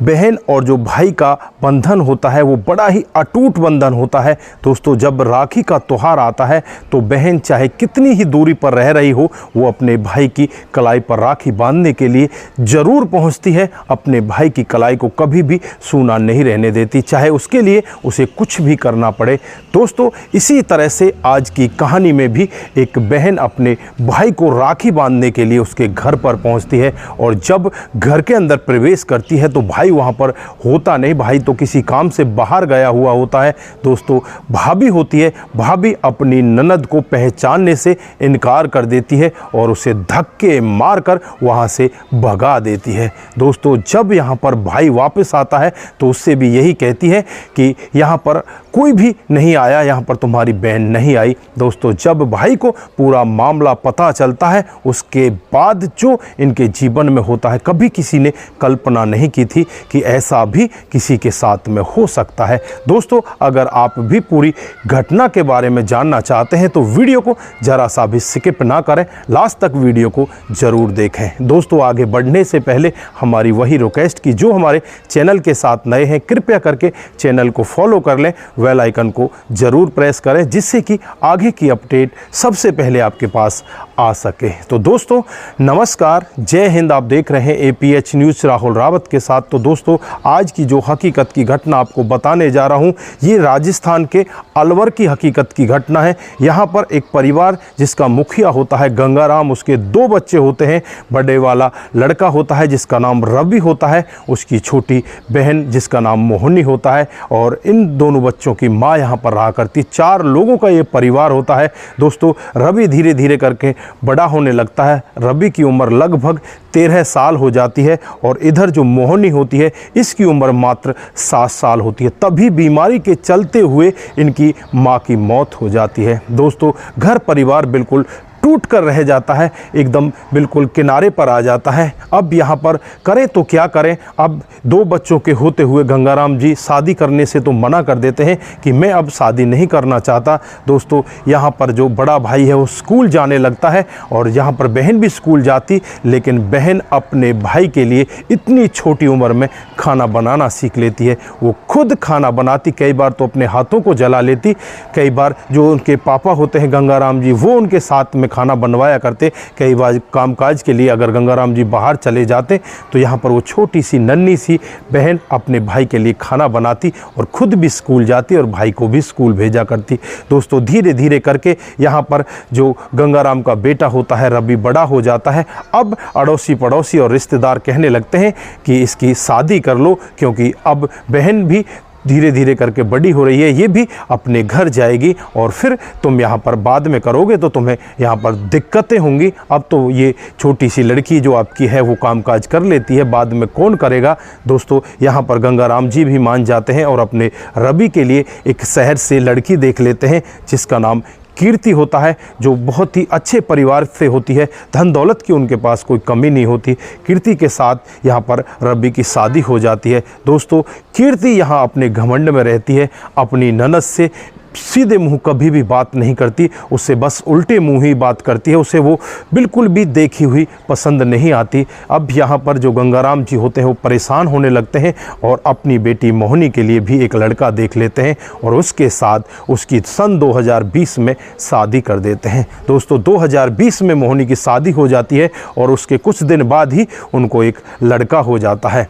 बहन और जो भाई का बंधन होता है वो बड़ा ही अटूट बंधन होता है। दोस्तों, जब राखी का त्यौहार आता है तो बहन चाहे कितनी ही दूरी पर रह रही हो, वो अपने भाई की कलाई पर राखी बांधने के लिए ज़रूर पहुंचती है। अपने भाई की कलाई को कभी भी सूना नहीं रहने देती, चाहे उसके लिए उसे कुछ भी करना पड़े। दोस्तों, इसी तरह से आज की कहानी में भी एक बहन अपने भाई को राखी बांधने के लिए उसके घर पर पहुंचती है, और जब घर के अंदर प्रवेश करती है तो भाई वहां पर होता नहीं। भाई तो किसी काम से बाहर गया हुआ होता है। दोस्तों, भाभी होती है, भाभी अपनी ननद को पहचानने से इनकार कर देती है और उसे धक्के मारकर वहां से भगा देती है। दोस्तों, जब यहाँ पर भाई वापस आता है तो उससे भी यही कहती है कि यहाँ पर कोई भी नहीं आया, यहाँ पर तुम्हारी बहन नहीं आई। दोस्तों, जब भाई को पूरा मामला पता चलता है, उसके बाद जो इनके जीवन में होता है, कभी किसी ने कल्पना नहीं की थी कि ऐसा भी किसी के साथ में हो सकता है। दोस्तों, अगर आप भी पूरी घटना के बारे में जानना चाहते हैं तो वीडियो को ज़रा सा भी स्किप ना करें, लास्ट तक वीडियो को ज़रूर देखें। दोस्तों, आगे बढ़ने से पहले हमारी वही रिक्वेस्ट की जो हमारे चैनल के साथ नए हैं, कृपया करके चैनल को फॉलो कर लें, बेल आइकन को ज़रूर प्रेस करें, जिससे कि आगे की अपडेट सबसे पहले आपके पास आ सके। तो दोस्तों, नमस्कार, जय हिंद। आप देख रहे हैं APH न्यूज़ राहुल रावत के साथ। तो दोस्तों, आज की जो हकीकत की घटना आपको बताने जा रहा हूं, ये राजस्थान के अलवर की हकीकत की घटना है। यहाँ पर एक परिवार जिसका मुखिया होता है गंगाराम, उसके 2 बच्चे होते हैं। बड़े वाला लड़का होता है जिसका नाम रवि होता है, उसकी छोटी बहन जिसका नाम मोहिनी होता है, और इन दोनों बच्चों की माँ यहाँ पर रहा करती। 4 लोगों का ये परिवार होता है। दोस्तों, रवि धीरे धीरे करके बड़ा होने लगता है। रवि की उम्र लगभग 13 साल हो जाती है, और इधर जो मोहिनी होती है इसकी उम्र मात्र 7 साल होती है। तभी बीमारी के चलते हुए इनकी माँ की मौत हो जाती है। दोस्तों, घर परिवार बिल्कुल टूट कर रह जाता है, एकदम बिल्कुल किनारे पर आ जाता है। अब यहाँ पर करें तो क्या करें। अब 2 बच्चों के होते हुए गंगाराम जी शादी करने से तो मना कर देते हैं कि मैं अब शादी नहीं करना चाहता। दोस्तों, यहाँ पर जो बड़ा भाई है वो स्कूल जाने लगता है, और यहाँ पर बहन भी स्कूल जाती, लेकिन बहन अपने भाई के लिए इतनी छोटी उम्र में खाना बनाना सीख लेती है। वो खुद खाना बनाती, कई बार तो अपने हाथों को जला लेती। कई बार जो उनके पापा होते हैं गंगाराम जी, वो उनके साथ में खाना बनवाया करते। कई बार कामकाज के लिए अगर गंगाराम जी बाहर चले जाते तो यहाँ पर वो छोटी सी नन्ही सी बहन अपने भाई के लिए खाना बनाती, और खुद भी स्कूल जाती और भाई को भी स्कूल भेजा करती। दोस्तों, धीरे धीरे करके यहाँ पर जो गंगाराम का बेटा होता है रवि बड़ा हो जाता है। अब अड़ोसी पड़ोसी और रिश्तेदार कहने लगते हैं कि इसकी शादी कर लो, क्योंकि अब बहन भी धीरे धीरे करके बड़ी हो रही है, ये भी अपने घर जाएगी, और फिर तुम यहाँ पर बाद में करोगे तो तुम्हें यहाँ पर दिक्कतें होंगी। अब तो ये छोटी सी लड़की जो आपकी है वो कामकाज कर लेती है, बाद में कौन करेगा। दोस्तों, यहाँ पर गंगाराम जी भी मान जाते हैं और अपने रवि के लिए एक शहर से लड़की देख लेते हैं जिसका नाम कीर्ति होता है, जो बहुत ही अच्छे परिवार से होती है। धन दौलत की उनके पास कोई कमी नहीं होती। कीर्ति के साथ यहाँ पर रवि की शादी हो जाती है। दोस्तों, कीर्ति यहाँ अपने घमंड में रहती है, अपनी ननद से सीधे मुंह कभी भी बात नहीं करती, उससे बस उल्टे मुंह ही बात करती है। उसे वो बिल्कुल भी देखी हुई पसंद नहीं आती। अब यहाँ पर जो गंगाराम जी होते हैं वो परेशान होने लगते हैं, और अपनी बेटी मोहिनी के लिए भी एक लड़का देख लेते हैं, और उसके साथ उसकी सन 2020 में शादी कर देते हैं। दोस्तों, 2020 में मोहिनी की शादी हो जाती है, और उसके कुछ दिन बाद ही उनको एक लड़का हो जाता है।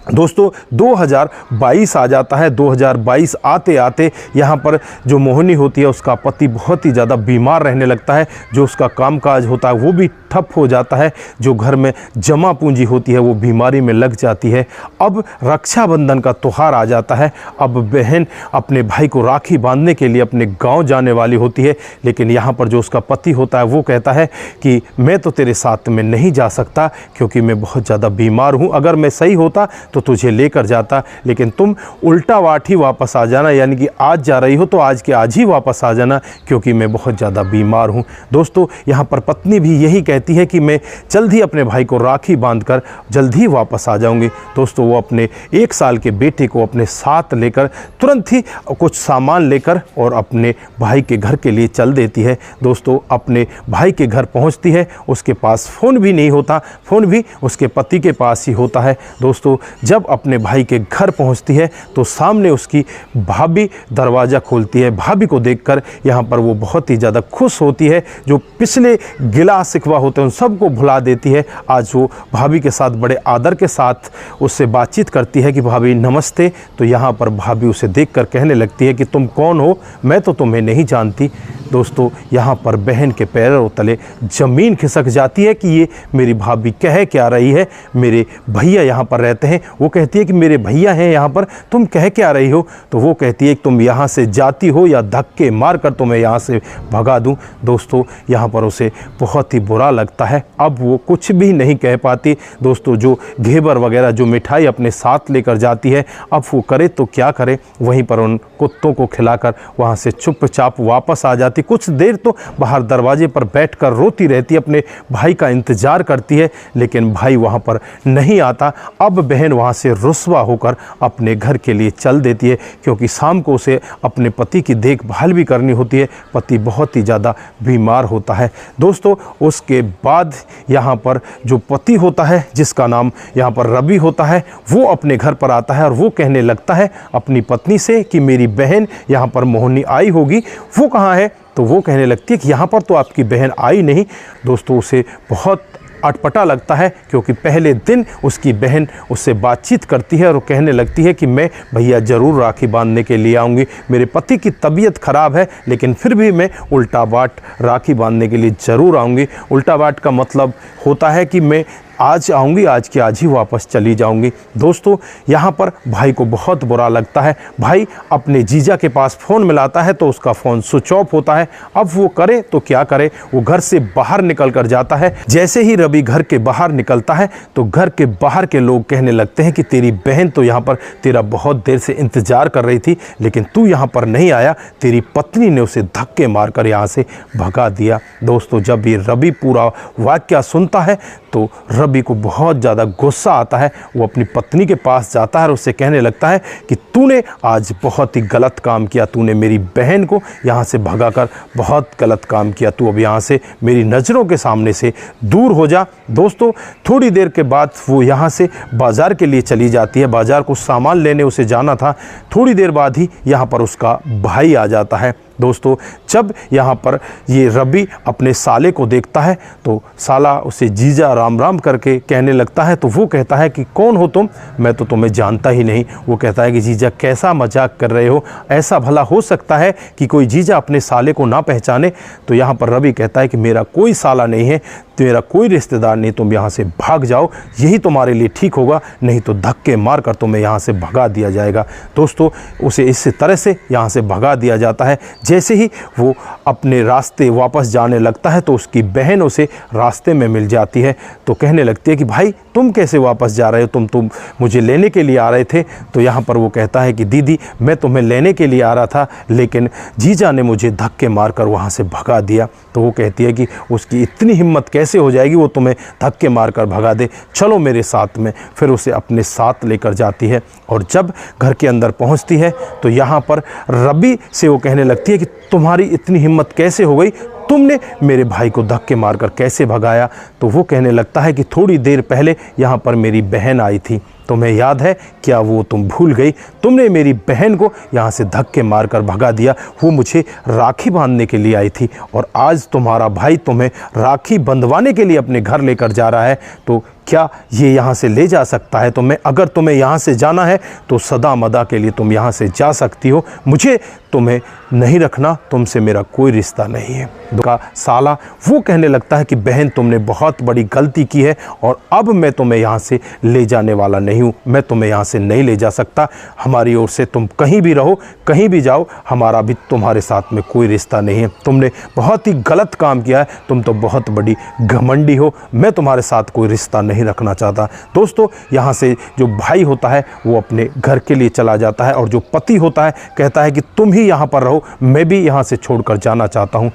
दोस्तों, 2022 आ जाता है। 2022 आते आते यहाँ पर जो मोहिनी होती है उसका पति बहुत ही ज़्यादा बीमार रहने लगता है। जो उसका कामकाज होता है वो भी ठप हो जाता है। जो घर में जमा पूंजी होती है वो बीमारी में लग जाती है। अब रक्षाबंधन का त्यौहार आ जाता है। अब बहन अपने भाई को राखी बांधने के लिए अपने गांव जाने वाली होती है, लेकिन यहाँ पर जो उसका पति होता है वो कहता है कि मैं तो तेरे साथ में नहीं जा सकता, क्योंकि मैं बहुत ज़्यादा बीमार हूँ। अगर मैं सही होता तो तुझे लेकर जाता, लेकिन तुम उल्टा वाट ही वापस आ जाना, यानी कि आज जा रही हो तो आज के आज ही वापस आ जाना, क्योंकि मैं बहुत ज़्यादा बीमार हूँ। दोस्तों, यहाँ पर पत्नी भी यही कहती कहती है कि मैं जल्द ही अपने भाई को राखी बांधकर जल्द ही वापस आ जाऊंगी। दोस्तों वो अपने 1 साल के बेटे को अपने साथ लेकर तुरंत ही कुछ सामान लेकर और अपने भाई के घर के लिए चल देती है। दोस्तों अपने भाई के घर पहुंचती है, उसके पास फ़ोन भी नहीं होता, फ़ोन भी उसके पति के पास ही होता है। दोस्तों जब अपने भाई के घर पहुंचती है तो सामने उसकी भाभी दरवाज़ा खोलती है। भाभी को देखकर यहाँ पर वो बहुत ही ज़्यादा खुश होती है, जो पिछले गिला शिकवा होते हैं उन सबको भुला देती है। आज वो भाभी के साथ बड़े आदर के साथ उससे बातचीत करती है कि भाभी नमस्ते। तो यहाँ पर भाभी उसे देखकर कहने लगती है कि तुम कौन हो, मैं तो तुम्हें नहीं जानती। दोस्तों यहाँ पर बहन के पैरों तले ज़मीन खिसक जाती है कि ये मेरी भाभी कह क्या रही है, मेरे भैया यहाँ पर रहते हैं। वो कहती है कि मेरे भैया हैं यहाँ पर, तुम कह क्या रही हो। तो वो कहती है कि तुम यहाँ से जाती हो या धक्के मार कर तुम्हें यहाँ से भगा दूँ। दोस्तों यहाँ पर उसे बहुत ही बुरा लगता है, अब वो कुछ भी नहीं कह पाती। दोस्तों जो घेवर वगैरह जो मिठाई अपने साथ लेकर जाती है, अब वो करे तो क्या करे, वहीं पर उन कुत्तों को खिलाकर वहाँ से चुपचाप वापस आ जाती। कुछ देर तो बाहर दरवाजे पर बैठकर रोती रहती, अपने भाई का इंतज़ार करती है, लेकिन भाई वहाँ पर नहीं आता। अब बहन वहाँ से रुस्वा होकर अपने घर के लिए चल देती है, क्योंकि शाम को उसे अपने पति की देखभाल भी करनी होती है। पति बहुत ही ज़्यादा बीमार होता है। दोस्तों उसके बाद यहाँ पर जो पति होता है, जिसका नाम यहाँ पर रवि होता है, वो अपने घर पर आता है और वो कहने लगता है अपनी पत्नी से कि मेरी बहन यहाँ पर मोहिनी आई होगी, वो कहाँ है। तो वो कहने लगती है कि यहाँ पर तो आपकी बहन आई नहीं। दोस्तों उसे बहुत अटपटा लगता है, क्योंकि पहले दिन उसकी बहन उससे बातचीत करती है और वो कहने लगती है कि मैं भैया ज़रूर राखी बांधने के लिए आऊँगी, मेरे पति की तबीयत ख़राब है लेकिन फिर भी मैं उल्टा बाट राखी बांधने के लिए ज़रूर आऊँगी। उल्टा बाट का मतलब होता है कि मैं आज आऊँगी, आज की आज ही वापस चली जाऊँगी। दोस्तों यहाँ पर भाई को बहुत बुरा लगता है। भाई अपने जीजा के पास फ़ोन मिलाता है तो उसका फ़ोन स्विच ऑफ होता है। अब वो करे तो क्या करे, वो घर से बाहर निकल कर जाता है। जैसे ही रवि घर के बाहर निकलता है तो घर के बाहर के लोग कहने लगते हैं कि तेरी बहन तो यहाँ पर तेरा बहुत देर से इंतज़ार कर रही थी, लेकिन तू यहाँ पर नहीं आया, तेरी पत्नी ने उसे धक्के मारकर यहाँ से भगा दिया। दोस्तों जब ये रवि पूरा वाक़या सुनता है तो रवि को बहुत ज़्यादा गुस्सा आता है। वो अपनी पत्नी के पास जाता है और उससे कहने लगता है कि तूने आज बहुत ही गलत काम किया, तूने मेरी बहन को यहाँ से भगाकर बहुत गलत काम किया, तू अब यहाँ से मेरी नज़रों के सामने से दूर हो जा। दोस्तों थोड़ी देर के बाद वो यहाँ से बाज़ार के लिए चली जाती है। बाज़ार को सामान लेने उसे जाना था। थोड़ी देर बाद ही यहाँ पर उसका भाई आ जाता है। दोस्तों जब यहाँ पर ये रवि अपने साले को देखता है तो साला उसे जीजा राम राम करके कहने लगता है। तो वो कहता है कि कौन हो तुम, मैं तो तुम्हें जानता ही नहीं। वो कहता है कि जीजा कैसा मजाक कर रहे हो, ऐसा भला हो सकता है कि कोई जीजा अपने साले को ना पहचाने। तो यहाँ पर रवि कहता है कि मेरा कोई साला नहीं है, मेरा कोई रिश्तेदार नहीं, तुम यहाँ से भाग जाओ, यही तुम्हारे लिए ठीक होगा, नहीं तो धक्के मार कर तुम्हें यहाँ से भगा दिया जाएगा। दोस्तों उसे इस तरह से यहाँ से भगा दिया जाता है। जैसे ही वो अपने रास्ते वापस जाने लगता है तो उसकी बहन उसे रास्ते में मिल जाती है। तो कहने लगती है कि भाई तुम कैसे वापस जा रहे हो, तुम मुझे लेने के लिए आ रहे थे। तो यहाँ पर वो कहता है कि दीदी मैं तुम्हें लेने के लिए आ रहा था, लेकिन जीजा ने मुझे धक्के मारकर वहाँ से भगा दिया। तो वो कहती है कि उसकी इतनी हिम्मत कैसे हो जाएगी, वो तुम्हें धक्के मारकर भगा दे, चलो मेरे साथ में। फिर उसे अपने साथ लेकर जाती है और जब घर के अंदर पहुँचती है तो यहाँ पर रवि से वो कहने लगती है कि तुम्हारी इतनी हिम्मत कैसे हो गई, तुमने मेरे भाई को धक्के मारकर कैसे भगाया। तो वो कहने लगता है कि थोड़ी देर पहले यहाँ पर मेरी बहन आई थी, तुम्हें याद है क्या, वो तुम भूल गई, तुमने मेरी बहन को यहाँ से धक्के मारकर भगा दिया। वो मुझे राखी बांधने के लिए आई थी और आज तुम्हारा भाई तुम्हें राखी बंधवाने के लिए अपने घर लेकर जा रहा है। तो क्या ये यहाँ से ले जा सकता है? तो मैं अगर तुम्हें यहाँ से जाना है तो सदा मदा के लिए तुम यहाँ से जा सकती हो, मुझे तुम्हें नहीं रखना, तुमसे मेरा कोई रिश्ता नहीं है। का साला वो कहने लगता है कि बहन तुमने बहुत बड़ी गलती की है और अब मैं तुम्हें यहाँ से ले जाने वाला नहीं हूँ, मैं तुम्हें यहाँ से नहीं ले जा सकता, हमारी ओर से तुम कहीं भी रहो, कहीं भी जाओ, हमारा भी तुम्हारे साथ में कोई रिश्ता नहीं है, तुमने बहुत ही गलत काम किया है, तुम तो बहुत बड़ी घमंडी हो, मैं तुम्हारे साथ कोई रिश्ता नहीं रखना चाहता। दोस्तों यहाँ से जो भाई होता है वो अपने घर के लिए चला जाता है और जो पति होता है कहता है कि तुम ही यहाँ पर रहो, मैं भी यहाँ से छोड़कर जाना चाहता हूँ।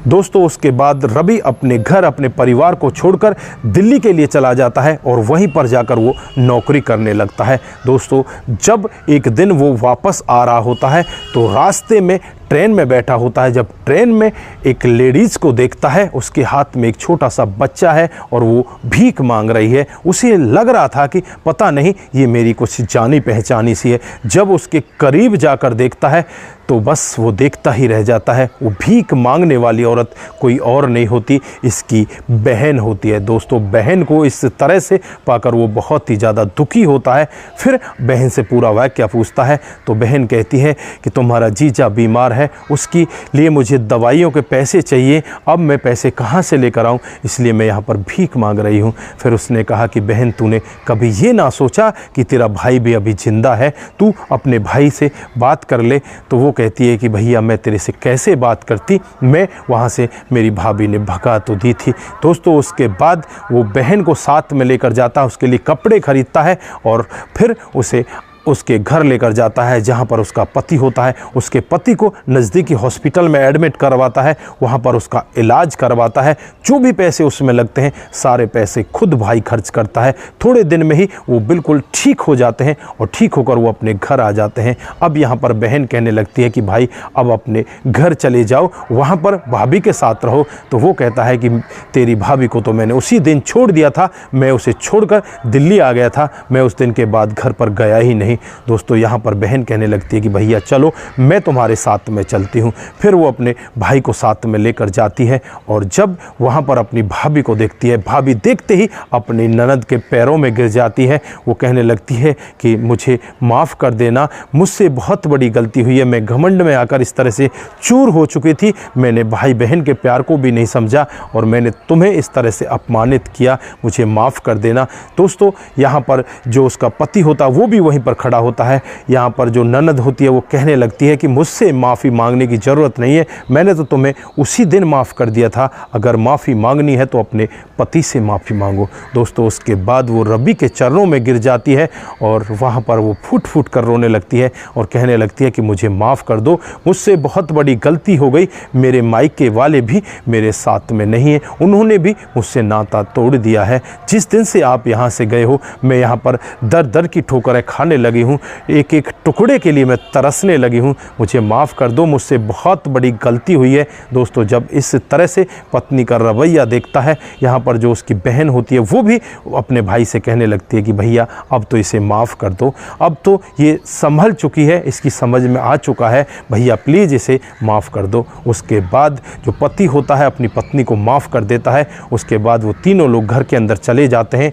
दोस्तों उसके बाद रवि अपने घर अपने परिवार को छोड़कर दिल्ली के लिए चला जाता है और वहीं पर जाकर वो नौकरी करने लगता है। दोस्तों जब एक दिन वो वापस आ रहा होता है तो रास्ते में ट्रेन में बैठा होता है। जब ट्रेन में एक लेडीज़ को देखता है, उसके हाथ में एक छोटा सा बच्चा है और वो भीख मांग रही है। उसे लग रहा था कि पता नहीं ये मेरी कुछ जानी पहचानी सी है। जब उसके करीब जाकर देखता है तो बस वो देखता ही रह जाता है। वो भीख मांगने वाली औरत कोई और नहीं होती, इसकी बहन होती है। दोस्तों बहन को इस तरह से पाकर वो बहुत ही ज़्यादा दुखी होता है। फिर बहन से पूरा वाक़या पूछता है तो बहन कहती है कि तुम्हारा जीजा बीमार है, उसकी लिए मुझे दवाइयों के पैसे चाहिए, अब मैं पैसे कहाँ से लेकर आऊँ, इसलिए मैं यहाँ पर भीख मांग रही हूँ। फिर उसने कहा कि बहन तूने कभी ये ना सोचा कि तेरा भाई भी अभी ज़िंदा है, तू अपने भाई से बात कर ले। तो वो कहती है कि भैया मैं तेरे से कैसे बात करती, मैं वहाँ से मेरी भाभी ने भगा तो दी थी। दोस्तों उसके बाद वो बहन को साथ में लेकर जाता है, उसके लिए कपड़े खरीदता है और फिर उसे उसके घर लेकर जाता है जहाँ पर उसका पति होता है। उसके पति को नज़दीकी हॉस्पिटल में एडमिट करवाता है, वहाँ पर उसका इलाज करवाता है। जो भी पैसे उसमें लगते हैं सारे पैसे खुद भाई खर्च करता है। थोड़े दिन में ही वो बिल्कुल ठीक हो जाते हैं और ठीक होकर वो अपने घर आ जाते हैं। अब यहाँ पर बहन कहने लगती है कि भाई अब अपने घर चले जाओ, वहाँ पर भाभी के साथ रहो। तो वो कहता है कि तेरी भाभी को तो मैंने उसी दिन छोड़ दिया था, मैं उसे छोड़कर दिल्ली आ गया था, मैं उस दिन के बाद घर पर गया ही नहीं। दोस्तों यहाँ पर बहन कहने लगती है कि भैया चलो मैं तुम्हारे साथ में चलती हूँ। फिर वो अपने भाई को साथ में लेकर जाती है और जब वहाँ पर अपनी भाभी को देखती है, भाभी देखते ही अपनी ननद के पैरों में गिर जाती है। वो कहने लगती है कि मुझे माफ़ कर देना, मुझसे बहुत बड़ी गलती हुई है, मैं घमंड में आकर इस तरह से चूर हो चुकी थी, मैंने भाई बहन के प्यार को भी नहीं समझा और मैंने तुम्हें इस तरह से अपमानित किया, मुझे माफ़ कर देना। दोस्तों यहाँ पर जो उसका पति होता वो भी वहीं पर खड़ा होता है। यहाँ पर जो ननद होती है वो कहने लगती है कि मुझसे माफ़ी मांगने की ज़रूरत नहीं है, मैंने तो तुम्हें उसी दिन माफ़ कर दिया था, अगर माफ़ी मांगनी है तो अपने पति से माफ़ी मांगो। दोस्तों उसके बाद वो रवि के चरणों में गिर जाती है और वहाँ पर वो फूट फूट कर रोने लगती है और कहने लगती है कि मुझे माफ़ कर दो, मुझसे बहुत बड़ी गलती हो गई, मेरे मायके वाले भी मेरे साथ में नहीं हैं, उन्होंने भी मुझसे नाता तोड़ दिया है। जिस दिन से आप यहाँ से गए हो मैं यहाँ पर दर दर की ठोकरें खाने लगी हूँ, एक एक टुकड़े के लिए मैं तरसने लगी हूँ, मुझे माफ़ कर दो, मुझसे बहुत बड़ी गलती हुई है। दोस्तों जब इस तरह से पत्नी का रवैया देखता है, यहाँ पर जो उसकी बहन होती है वो भी अपने भाई से कहने लगती है कि भैया अब तो इसे माफ़ कर दो, अब तो ये संभल चुकी है, इसकी समझ में आ चुका है, भैया प्लीज़ इसे माफ़ कर दो। उसके बाद जो पति होता है अपनी पत्नी को माफ़ कर देता है। उसके बाद वो तीनों लोग घर के अंदर चले जाते हैं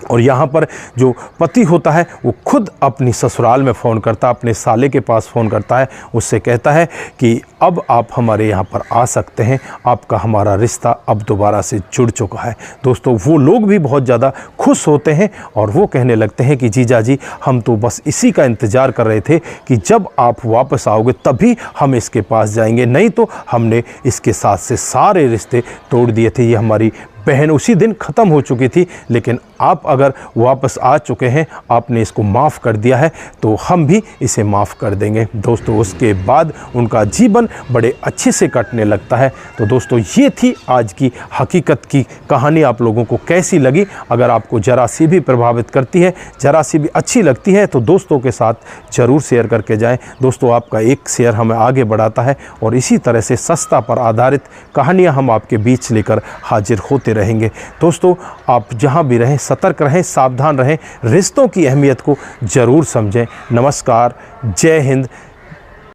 और यहाँ पर जो पति होता है वो खुद अपनी ससुराल में फ़ोन करता है, अपने साले के पास फ़ोन करता है, उससे कहता है कि अब आप हमारे यहाँ पर आ सकते हैं, आपका हमारा रिश्ता अब दोबारा से जुड़ चुका है। दोस्तों वो लोग भी बहुत ज़्यादा खुश होते हैं और वो कहने लगते हैं कि जीजा जी हम तो बस इसी का इंतज़ार कर रहे थे कि जब आप वापस आओगे तभी हम इसके पास जाएंगे, नहीं तो हमने इसके साथ से सारे रिश्ते तोड़ दिए थे, ये हमारी बहन उसी दिन ख़त्म हो चुकी थी, लेकिन आप अगर वापस आ चुके हैं, आपने इसको माफ़ कर दिया है तो हम भी इसे माफ़ कर देंगे। दोस्तों उसके बाद उनका जीवन बड़े अच्छे से कटने लगता है। तो दोस्तों ये थी आज की हकीकत की कहानी। आप लोगों को कैसी लगी? अगर आपको ज़रा सी भी प्रभावित करती है, ज़रा सी भी अच्छी लगती है तो दोस्तों के साथ ज़रूर शेयर करके जाएँ। दोस्तों आपका एक शेयर हमें आगे बढ़ाता है और इसी तरह से सस्ता पर आधारित कहानियाँ हम आपके बीच लेकर हाजिर होते रहेंगे। दोस्तों आप जहां भी रहें सतर्क रहें, सावधान रहें, रिश्तों की अहमियत को ज़रूर समझें। नमस्कार, जय हिंद,